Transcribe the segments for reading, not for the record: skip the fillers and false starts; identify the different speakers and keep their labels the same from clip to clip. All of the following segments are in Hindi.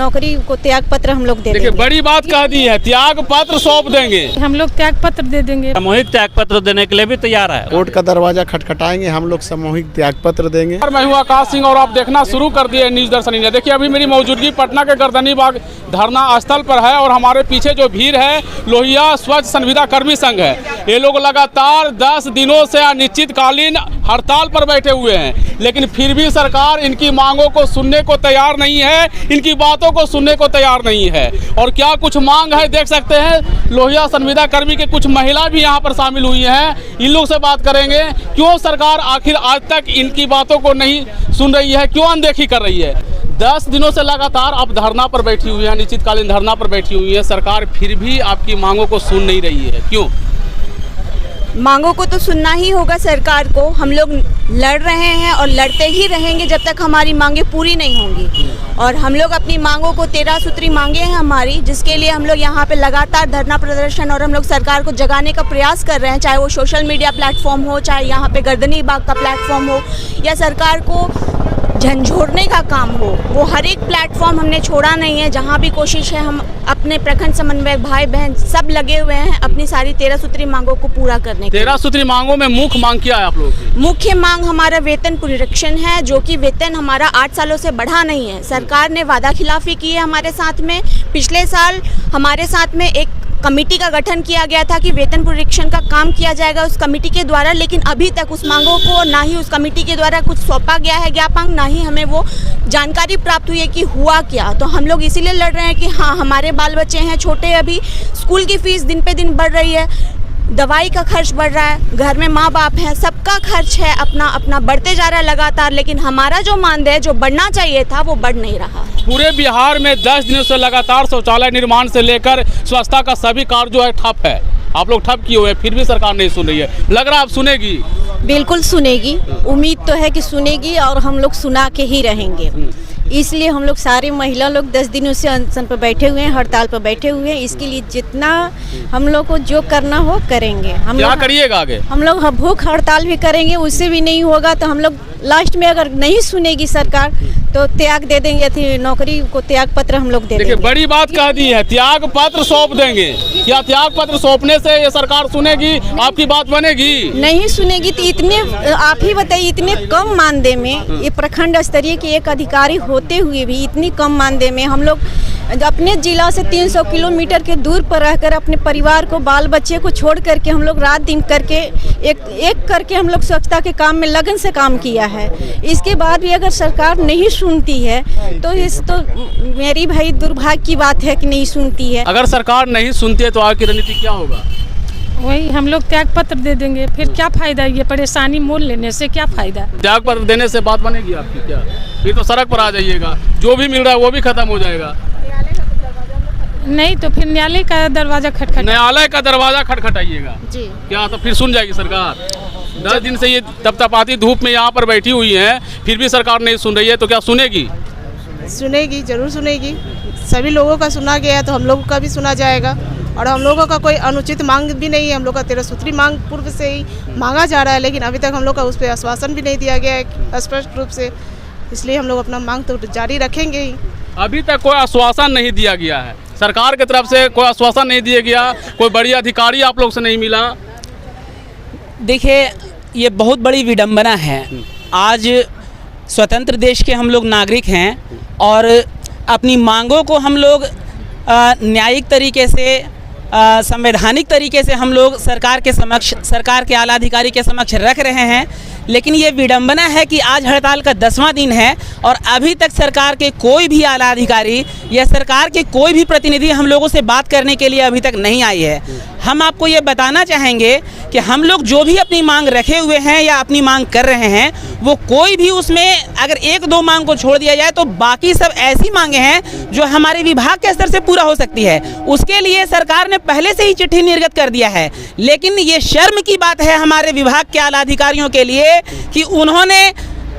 Speaker 1: नौकरी को त्याग पत्र हम लोग दे देंगे।
Speaker 2: बड़ी बात कह दी है, त्याग पत्र सौंप देंगे,
Speaker 1: हम लोग त्याग पत्र दे देंगे।
Speaker 3: सामूहिक त्याग पत्र देने के लिए भी तैयार है।
Speaker 4: कोर्ट का दरवाजा खटखटाएंगे, हम लोग सामूहिक त्याग पत्र देंगे।
Speaker 2: मैं हूँ आकाश सिंह और आप देखना शुरू कर दिए न्यूज दर्शन इंडिया। देखिए अभी मेरी मौजूदगी पटना के गर्दनी बाग धरना स्थल पर है और हमारे पीछे जो भीड़ है लोहिया स्वच्छ संविदा कर्मी संघ है। ये लोग लगातार 10 दिनों से अनिश्चितकालीन हड़ताल पर बैठे हुए हैं, लेकिन फिर भी सरकार इनकी मांगों को सुनने को तैयार नहीं है, इनकी बातों को सुनने को तैयार नहीं है। और क्या कुछ मांग है देख सकते हैं, लोहिया संविदा कर्मी के कुछ महिला भी यहाँ पर शामिल हुई हैं। इन लोग से बात करेंगे, क्यों सरकार आखिर आज तक इनकी बातों को नहीं सुन रही है, क्यों अनदेखी कर रही है। 10 दिनों से लगातार आप धरना पर बैठी हुई है, अनिश्चितकालीन धरना पर बैठी हुई है, सरकार फिर भी आपकी मांगों को सुन नहीं रही है, क्यों?
Speaker 5: मांगों को तो सुनना ही होगा सरकार को। हम लोग लड़ रहे हैं और लड़ते ही रहेंगे जब तक हमारी मांगें पूरी नहीं होंगी। और हम लोग अपनी मांगों को 13 सूत्री मांगे हैं हमारी, जिसके लिए हम लोग यहाँ पे लगातार धरना प्रदर्शन और हम लोग सरकार को जगाने का प्रयास कर रहे हैं, चाहे वो सोशल मीडिया प्लेटफॉर्म हो, चाहे यहाँ पे गर्दनी बाग का प्लेटफॉर्म हो, या सरकार को झंझोड़ने का काम हो। वो हर एक प्लेटफॉर्म हमने छोड़ा नहीं है। जहाँ भी कोशिश है, हम अपने प्रखंड समन्वयक भाई बहन सब लगे हुए हैं अपनी सारी 13 सूत्री मांगों को पूरा करने के।
Speaker 2: 13 सूत्री मांगों में मुख्य मांग क्या है आप लोगों की?
Speaker 5: मुख्य मांग हमारा वेतन पुनरीक्षण है, जो कि वेतन हमारा 8 सालों से बढ़ा नहीं है। सरकार ने वादा खिलाफी की है हमारे साथ में। पिछले साल हमारे साथ में एक कमेटी का गठन किया गया था कि वेतन पुनरीक्षण का काम किया जाएगा उस कमेटी के द्वारा, लेकिन अभी तक उस मांगों को ना ही उस कमेटी के द्वारा कुछ सौंपा गया है ज्ञापन, ना ही हमें वो जानकारी प्राप्त हुई है कि हुआ क्या। तो हम लोग इसीलिए लड़ रहे हैं कि हाँ, हमारे बाल बच्चे हैं छोटे, अभी स्कूल की फीस दिन पे दिन बढ़ रही है, दवाई का खर्च बढ़ रहा है, घर में माँ बाप हैं, सबका खर्च है अपना अपना बढ़ते जा रहा है लगातार, लेकिन हमारा जो मानदेय जो बढ़ना चाहिए था वो बढ़ नहीं रहा।
Speaker 2: पूरे बिहार में 10 दिनों से लगातार शौचालय निर्माण से लेकर स्वच्छता का सभी कार्य जो है ठप है। आप लोग ठप किए हुए हैं, फिर भी सरकार नहीं सुन रही है। लग रहा है अब सुनेगी?
Speaker 1: बिल्कुल सुनेगी, उम्मीद तो है कि सुनेगी और हम लोग सुना के ही रहेंगे। इसलिए हम लोग सारे महिला लोग 10 दिनों से अनशन पर बैठे हुए हैं, हड़ताल पर बैठे हुए हैं। इसके लिए जितना हम लोग को जो करना हो करेंगे। हम
Speaker 2: क्या करिएगा आगे?
Speaker 1: हम लोग भूख हड़ताल भी करेंगे, उससे भी नहीं होगा तो हम लोग लास्ट में अगर नहीं सुनेगी सरकार तो त्याग दे देंगे, थी नौकरी को त्याग पत्र हम लोग दे देंगे।
Speaker 2: बड़ी बात कह दी है, त्याग पत्र सौंप देंगे। क्या त्याग पत्र सौंपने से ये सरकार सुनेगी, आपकी बात बनेगी?
Speaker 1: नहीं सुनेगी तो इतने आप ही बताइए, इतने कम मानदेय में ये प्रखंड स्तरीय के एक अधिकारी होते हुए भी इतनी कम मानदेय में हम लोग अपने जिला से 300 किलोमीटर के दूर पर रहकर अपने परिवार को, बाल बच्चे को छोड़ करके हम लोग रात दिन करके एक करके हम लोग स्वच्छता के काम में लगन से काम किया है। इसके बाद भी अगर सरकार नहीं सुनती है तो मेरी भाई दुर्भाग्य की बात है कि नहीं सुनती है।
Speaker 2: अगर सरकार नहीं सुनती है तो आगे की रणनीति क्या होगा?
Speaker 1: वही हम लोग त्याग पत्र दे देंगे, फिर क्या फायदा, ये परेशानी मोल लेने से क्या फायदा।
Speaker 2: त्याग पत्र देने से बात बनेगी आपकी क्या? फिर तो सड़क पर आ जाइएगा, जो भी मिल रहा है वो भी खत्म हो जाएगा।
Speaker 1: नहीं तो फिर न्यायालय का दरवाजा
Speaker 2: खटखटाइएगा जी। क्या तो फिर सुन जाएगी सरकार? 10 दिन से ये तपतपाती धूप में यहाँ पर बैठी हुई हैं, फिर भी सरकार नहीं सुन रही है, तो क्या सुनेगी?
Speaker 6: सुनेगी, जरूर सुनेगी। सभी लोगों का सुना गया है तो हम लोगों का भी सुना जाएगा। और हम लोगों का कोई अनुचित मांग भी नहीं है, हम लोग का 13 सूत्री मांग पूर्व से ही मांगा जा रहा है, लेकिन अभी तक हम लोग का उस पर आश्वासन भी नहीं दिया गया है स्पष्ट रूप से। इसलिए हम लोग अपना मांग तो जारी रखेंगे ही।
Speaker 2: अभी तक कोई आश्वासन नहीं दिया गया है, सरकार की तरफ से कोई आश्वासन नहीं दिया गया, कोई बड़ी अधिकारी आप लोग से नहीं मिला।
Speaker 7: देखिए, ये बहुत बड़ी विडंबना है। आज स्वतंत्र देश के हम लोग नागरिक हैं और अपनी मांगों को हम लोग न्यायिक तरीके से, संवैधानिक तरीके से हम लोग सरकार के समक्ष, सरकार के आला अधिकारी के समक्ष रख रहे हैं, लेकिन ये विडंबना है कि आज हड़ताल का 10वां दिन है और अभी तक सरकार के कोई भी आला अधिकारी या सरकार के कोई भी प्रतिनिधि हम लोगों से बात करने के लिए अभी तक नहीं आई है। हम आपको ये बताना चाहेंगे कि हम लोग जो भी अपनी मांग रखे हुए हैं या अपनी मांग कर रहे हैं, वो कोई भी उसमें अगर 1-2 मांग को छोड़ दिया जाए तो बाकी सब ऐसी मांगे हैं जो हमारे विभाग के स्तर से पूरा हो सकती है। उसके लिए सरकार ने पहले से ही चिट्ठी निर्गत कर दिया है, लेकिन ये शर्म की बात है हमारे विभाग के आला अधिकारियों के लिए कि उन्होंने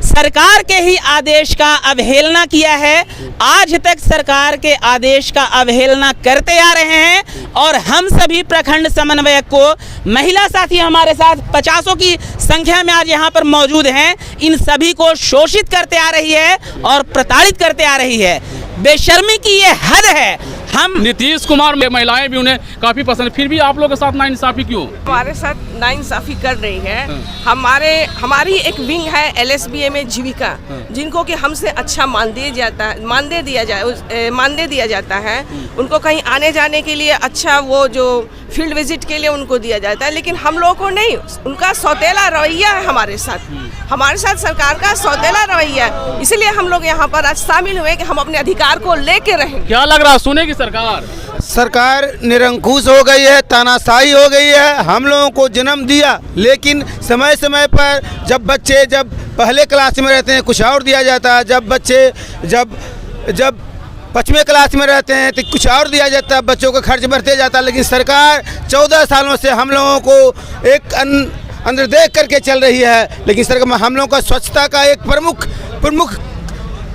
Speaker 7: सरकार के ही आदेश का अवहेलना किया है। आज तक सरकार के आदेश का अवहेलना करते आ रहे हैं और हम सभी प्रखंड समन्वयक को, महिला साथी हमारे साथ 50 की संख्या में आज यहाँ पर मौजूद हैं, इन सभी को शोषित करते आ रही है और प्रताड़ित करते आ रही है। बेशर्मी की ये हद है। हम
Speaker 2: नीतीश कुमार में महिलाएं भी उन्हें काफी पसंद, फिर भी आप लोगों के साथ नाइंसाफी क्यों?
Speaker 8: हमारे साथ नाइंसाफी कर रही है। हमारी एक विंग है LSBA में जीविका, जिनको कि हमसे अच्छा मानदेय दिया जाता है। उनको कहीं आने जाने के लिए अच्छा वो जो फील्ड विजिट के लिए उनको दिया जाता है, लेकिन हम लोगों को नहीं। उनका सौतेला रवैया है हमारे साथ सरकार का सौतेला रवैया है। इसलिए हम लोग यहाँ पर आज शामिल हुए कि हम अपने अधिकार को लेके रहें।
Speaker 2: क्या लग रहा है, सुनेगी सरकार?
Speaker 9: सरकार निरंकुश हो गई है, तानाशाही हो गई है। हम लोगों को जन्म दिया, लेकिन समय समय पर जब बच्चे पहले क्लास में रहते हैं कुछ और दिया जाता है, जब बच्चे जब 5वें क्लास में रहते हैं तो कुछ और दिया जाता है, बच्चों का खर्च बढ़ते जाता है। लेकिन सरकार 14 सालों से हम लोगों को एक अंदर देख करके चल रही है। लेकिन सरकार हम लोगों का स्वच्छता का एक प्रमुख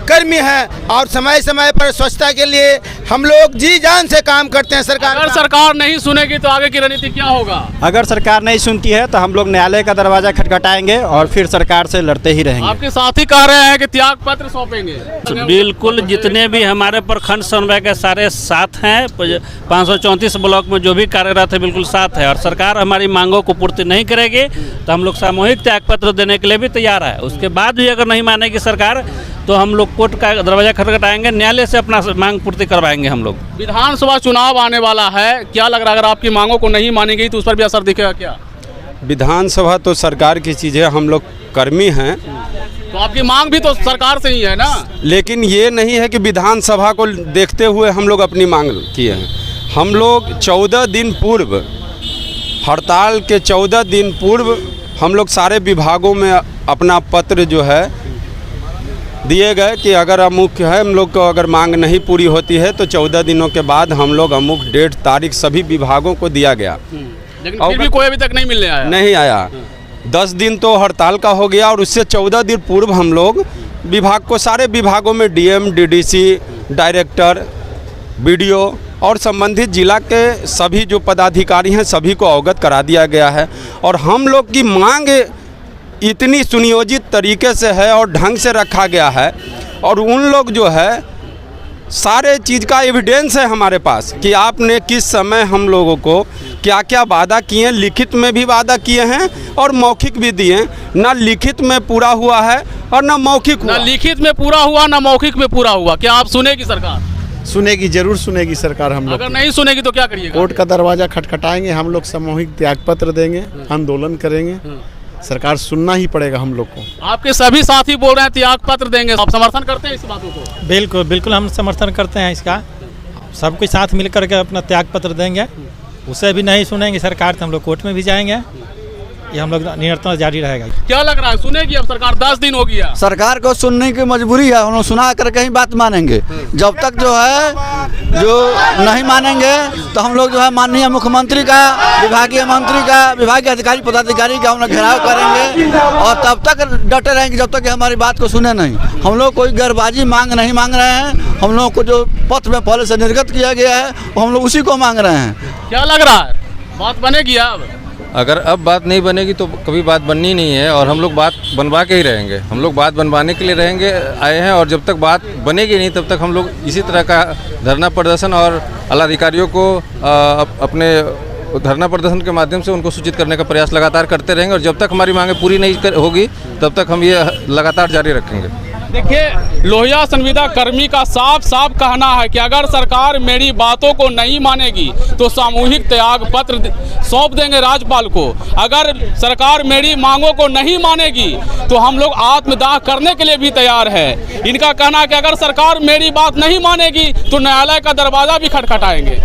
Speaker 9: कर्मी है, और समय समय पर स्वच्छता के लिए हम लोग जी जान से काम करते हैं।
Speaker 2: अगर सरकार नहीं सुनेगी तो आगे की रणनीति क्या होगा?
Speaker 10: अगर सरकार नहीं सुनती है तो हम लोग न्यायालय का दरवाजा खटखटाएंगे और फिर सरकार से लड़ते ही रहेंगे।
Speaker 2: आपके साथी कह रहे हैं कि त्याग पत्र सौंपेंगे।
Speaker 3: बिल्कुल, जितने भी हमारे प्रखंड समन्वय के सारे साथ हैं, 534 ब्लॉक में जो भी कार्यरत है बिल्कुल साथ है, और सरकार हमारी मांगों को पूर्ति नहीं करेगी तो हम लोग सामूहिक त्याग पत्र देने के लिए भी तैयार है। उसके बाद भी अगर नहीं मानेगी सरकार तो हम लोग कोर्ट का दरवाजा खटखटाएंगे, न्यायालय से अपना मांग पूर्ति करवाएंगे हम लोग।
Speaker 2: विधानसभा चुनाव आने वाला है, क्या लग रहा है अगर आपकी मांगों को नहीं मानेगी तो उस पर भी असर दिखेगा क्या?
Speaker 10: विधानसभा तो सरकार की चीज़ है, हम लोग कर्मी हैं,
Speaker 2: तो आपकी मांग भी तो सरकार से ही है ना।
Speaker 10: लेकिन ये नहीं है कि विधानसभा को देखते हुए हम लोग अपनी मांग किए हैं। हम लोग 14 दिन पूर्व, हड़ताल के 14 दिन पूर्व हम लोग सारे विभागों में अपना पत्र जो है दिए गए कि अगर अमुक है, हम लोग को अगर मांग नहीं पूरी होती है तो 14 दिनों के बाद हम लोग अमुक डेट तारीख सभी विभागों को दिया गया।
Speaker 2: लेकिन फिर भी कोई अभी तक नहीं मिलने आया।
Speaker 10: नहीं आया। 10 दिन तो हड़ताल का हो गया, और उससे 14 दिन पूर्व हम लोग विभाग को, सारे विभागों में DM, DDC, डायरेक्टर, BDO और संबंधित जिला के सभी जो पदाधिकारी हैं सभी को अवगत करा दिया गया है। और हम लोग की मांग इतनी सुनियोजित तरीके से है और ढंग से रखा गया है, और उन लोग जो है सारे चीज़ का एविडेंस है हमारे पास कि आपने किस समय हम लोगों को क्या क्या वादा किए, लिखित में भी वादा किए हैं और मौखिक भी दिए। ना लिखित में पूरा हुआ है और ना मौखिक हुआ।
Speaker 2: ना लिखित में पूरा हुआ ना मौखिक में पूरा हुआ। क्या आप सुनेगी सरकार?
Speaker 4: सुनेगी, जरूर सुनेगी सरकार। हम लोग
Speaker 2: अगर नहीं सुनेगी तो क्या करिएगा?
Speaker 4: कोर्ट का दरवाजा खटखटाएंगे, हम लोग सामूहिक त्याग पत्र देंगे, आंदोलन करेंगे। सरकार सुनना ही पड़ेगा हम लोग को। आपके
Speaker 2: सभी साथी बोल रहे हैं त्याग पत्र देंगे, आप समर्थन करते हैं इस बातों को?
Speaker 11: बिल्कुल बिल्कुल, हम समर्थन करते हैं इसका। सब कुछ साथ मिल करके अपना त्याग पत्र देंगे। उसे भी नहीं सुनेंगे सरकार तो हम लोग कोर्ट में भी जाएंगे। ये हम लोग निरंतर जारी रहेगा।
Speaker 2: क्या लग रहा है, सुनेगी अब सरकार? 10 दिन हो गया,
Speaker 9: सरकार को सुनने की मजबूरी है। हम लोग सुना करके ही बात मानेंगे। जब तक जो है जो नहीं मानेंगे तो हम लोग जो है माननीय मुख्यमंत्री का, विभागीय मंत्री का, विभागीय अधिकारी पदाधिकारी का हम लोग घेराव करेंगे, और तब तक डटे रहेंगे जब तक हमारी बात को सुने नहीं। हम लोग कोई गैरबाजी मांग नहीं मांग रहे हैं। हम लोग को जो पत्र में पहले से निर्गत किया गया है वो हम लोग उसी को मांग रहे हैं।
Speaker 2: क्या लग रहा है, बात बनेगी अब?
Speaker 12: अगर अब बात नहीं बनेगी तो कभी बात बननी नहीं है, और हम लोग बात बनवा के ही रहेंगे। हम लोग बात बनवाने के लिए रहेंगे आए हैं, और जब तक बात बनेगी नहीं तब तक हम लोग इसी तरह का धरना प्रदर्शन और आलाधिकारियों को अपने धरना प्रदर्शन के माध्यम से उनको सूचित करने का प्रयास लगातार करते रहेंगे। और जब तक हमारी मांगें पूरी नहीं होगी तब तक हम ये लगातार जारी रखेंगे।
Speaker 2: देखिए, लोहिया संविदा कर्मी का साफ साफ कहना है कि अगर सरकार मेरी बातों को नहीं मानेगी तो सामूहिक त्याग पत्र सौंप देंगे राज्यपाल को। अगर सरकार मेरी मांगों को नहीं मानेगी तो हम लोग आत्मदाह करने के लिए भी तैयार है। इनका कहना है कि अगर सरकार मेरी बात नहीं मानेगी तो न्यायालय का दरवाजा भी खटखटाएंगे।